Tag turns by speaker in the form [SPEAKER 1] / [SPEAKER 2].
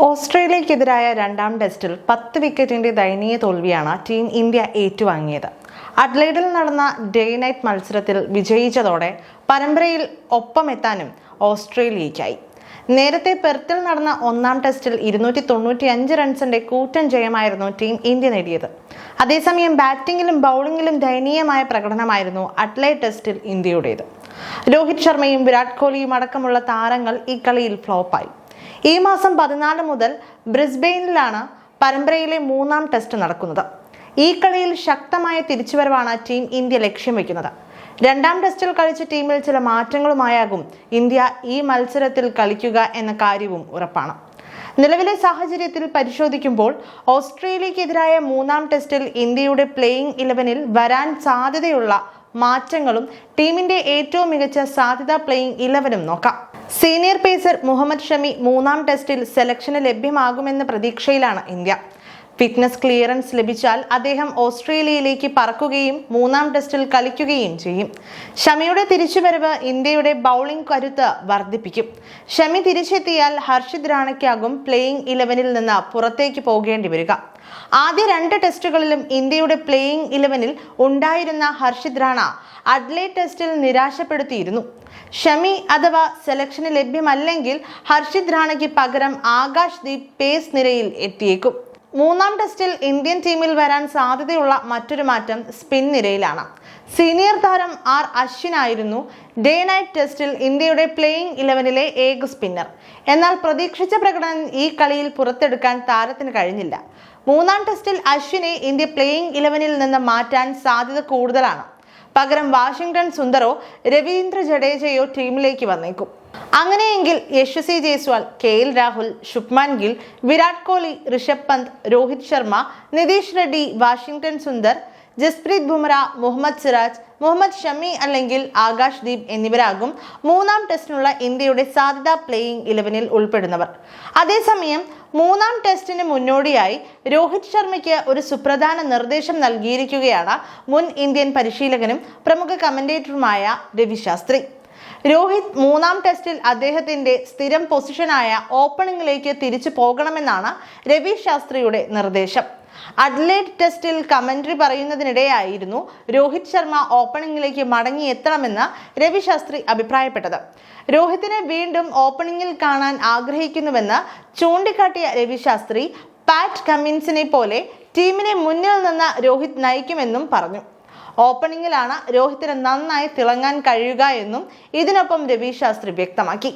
[SPEAKER 1] ഓസ്ട്രേലിയക്കെതിരായ രണ്ടാം ടെസ്റ്റിൽ 10 വിക്കറ്റിന്റെ ദയനീയ തോൽവിയാണ് ടീം ഇന്ത്യ ഏറ്റുവാങ്ങിയത്. അഡ്ലൈഡിൽ നടന്ന ഡേ നൈറ്റ് മത്സരത്തിൽ വിജയിച്ചതോടെ പരമ്പരയിൽ ഒപ്പമെത്താനും ഓസ്ട്രേലിയയ്ക്കായി. നേരത്തെ പെർത്തിൽ നടന്ന ഒന്നാം ടെസ്റ്റിൽ 295 റൺസിന്റെ കൂറ്റൻ ജയമായിരുന്നു ടീം ഇന്ത്യ നേടിയത്. അതേസമയം ബാറ്റിംഗിലും ബൗളിംഗിലും ദയനീയമായ പ്രകടനമായിരുന്നു അഡ്ലൈഡ് ടെസ്റ്റിൽ ഇന്ത്യയുടേത്. രോഹിത് ശർമ്മയും വിരാട് കോഹ്ലിയും അടക്കമുള്ള താരങ്ങൾ ഈ കളിയിൽ ഫ്ലോപ്പായി. ഈ മാസം 14 മുതൽ ബ്രിസ്ബെയിനിലാണ് പരമ്പരയിലെ മൂന്നാം ടെസ്റ്റ് നടക്കുന്നത്. ഈ കളിയിൽ ശക്തമായ തിരിച്ചുവരവാണ് ടീം ഇന്ത്യ ലക്ഷ്യം വെക്കുന്നത്. രണ്ടാം ടെസ്റ്റിൽ കളിച്ച ടീമിൽ ചില മാറ്റങ്ങളുമായാകും ഇന്ത്യ ഈ മത്സരത്തിൽ കളിക്കുക എന്ന കാര്യവും ഉറപ്പാണ്. നിലവിലെ സാഹചര്യത്തിൽ പരിശോധിക്കുമ്പോൾ ഓസ്ട്രേലിയക്കെതിരായ മൂന്നാം ടെസ്റ്റിൽ ഇന്ത്യയുടെ പ്ലേയിങ് 11-ൽ വരാൻ സാധ്യതയുള്ള മാറ്റങ്ങളും ടീമിന്റെ ഏറ്റവും മികച്ച സാധ്യത പ്ലേയിങ് 11-ഉം നോക്കാം. സീനിയർ പേസർ മുഹമ്മദ് ഷമി മൂന്നാം ടെസ്റ്റിൽ സെലക്ഷന് ലഭ്യമാകുമെന്ന പ്രതീക്ഷയിലാണ് ഇന്ത്യ. ഫിറ്റ്നസ് ക്ലിയറൻസ് ലഭിച്ചാൽ അദ്ദേഹം ഓസ്ട്രേലിയയിലേക്ക് പറക്കുകയും മൂന്നാം ടെസ്റ്റിൽ കളിക്കുകയും ചെയ്യും. ഷമിയുടെ തിരിച്ചുവരവ് ഇന്ത്യയുടെ ബൗളിംഗ് കരുത്ത് വർദ്ധിപ്പിക്കും. ഷമി തിരിച്ചെത്തിയാൽ ഹർഷിത് റാണയ്ക്കാകും പ്ലേയിങ് 11-ൽ നിന്ന് പുറത്തേക്ക് പോകേണ്ടി വരിക. ആദ്യ 2 ടെസ്റ്റുകളിലും ഇന്ത്യയുടെ പ്ലേയിങ് 11-ൽ ഉണ്ടായിരുന്ന ഹർഷിത് റാണ അഡ്ലൈഡ് ടെസ്റ്റിൽ നിരാശപ്പെടുത്തിയിരുന്നു. ഷമി അഥവാ സെലക്ഷന് ലഭ്യമല്ലെങ്കിൽ ഹർഷിത് റാണയ്ക്ക് പകരം ആകാശ് ദീപ് പേസ് നിരയിൽ എത്തിയേക്കും. മൂന്നാം ടെസ്റ്റിൽ ഇന്ത്യൻ ടീമിൽ വരാൻ സാധ്യതയുള്ള മറ്റൊരു മാറ്റം സ്പിൻ നിരയിലാണ്. സീനിയർ താരം ആർ അശ്വിൻ ആയിരുന്നു ഡേ നൈറ്റ് ടെസ്റ്റിൽ ഇന്ത്യയുടെ പ്ലേയിങ് 11-ലെ ഏക സ്പിന്നർ. എന്നാൽ പ്രതീക്ഷിച്ച പ്രകടനം ഈ കളിയിൽ പുറത്തെടുക്കാൻ താരത്തിന് കഴിഞ്ഞില്ല. മൂന്നാം ടെസ്റ്റിൽ അശ്വിനെ ഇന്ത്യ പ്ലേയിങ് 11-ൽ നിന്ന് മാറ്റാൻ സാധ്യത കൂടുതലാണ്. പകരം വാഷിംഗ്ടൺ സുന്ദറോ രവീന്ദ്ര ജഡേജയോ ടീമിലേക്ക് വന്നേക്കും. അങ്ങനെയെങ്കിൽ യശസ്വി ജയ്സ്വാൾ, KL രാഹുൽ, ശുഭ്മാൻ ഗിൽ, വിരാട് കോഹ്ലി, ഋഷഭ് പന്ത്, രോഹിത് ശർമ്മ, നിതീഷ് റെഡ്ഡി, വാഷിംഗ്ടൺ സുന്ദർ, ജസ്പ്രീത് ബുംറ, മുഹമ്മദ് സിറാജ്, മുഹമ്മദ് ഷമി അല്ലെങ്കിൽ ആകാശ് ദീപ് എന്നിവരാകും മൂന്നാം ടെസ്റ്റിനുള്ള ഇന്ത്യയുടെ സാധ്യതാ പ്ലേയിങ് 11-ൽ ഉൾപ്പെടുന്നവർ. അതേസമയം മൂന്നാം ടെസ്റ്റിന് മുന്നോടിയായി രോഹിത് ശർമ്മയ്ക്ക് ഒരു സുപ്രധാന നിർദ്ദേശം നൽകിയിരിക്കുകയാണ് മുൻ ഇന്ത്യൻ പരിശീലകനും പ്രമുഖ കമന്റേറ്ററുമായ രവി ശാസ്ത്രി. രോഹിത് മൂന്നാം ടെസ്റ്റിൽ അദ്ദേഹത്തിന്റെ സ്ഥിരം പൊസിഷനായ ഓപ്പണിംഗിലേക്ക് തിരിച്ചു പോകണമെന്നാണ് രവി ശാസ്ത്രിയുടെ നിർദ്ദേശം. അഡ്ലൈഡ് ടെസ്റ്റിൽ കമന്ററി പറയുന്നതിനിടെയായിരുന്നു രോഹിത് ശർമ്മ ഓപ്പണിംഗിലേക്ക് മടങ്ങിയെത്തണമെന്ന് രവി ശാസ്ത്രി അഭിപ്രായപ്പെട്ടത്. രോഹിത്തിനെ വീണ്ടും ഓപ്പണിംഗിൽ കാണാൻ ആഗ്രഹിക്കുന്നുവെന്ന് ചൂണ്ടിക്കാട്ടിയ രവി ശാസ്ത്രി പാറ്റ് കമ്മിൻസിനെ പോലെ ടീമിനെ മുന്നിൽ നിന്ന് രോഹിത് നയിക്കുമെന്നും പറഞ്ഞു. ഓപ്പണിംഗിലാണ് രോഹിത്തിന് നന്നായി തിളങ്ങാൻ കഴിയുക എന്നും ഇതിനൊപ്പം രവി ശാസ്ത്രി വ്യക്തമാക്കി.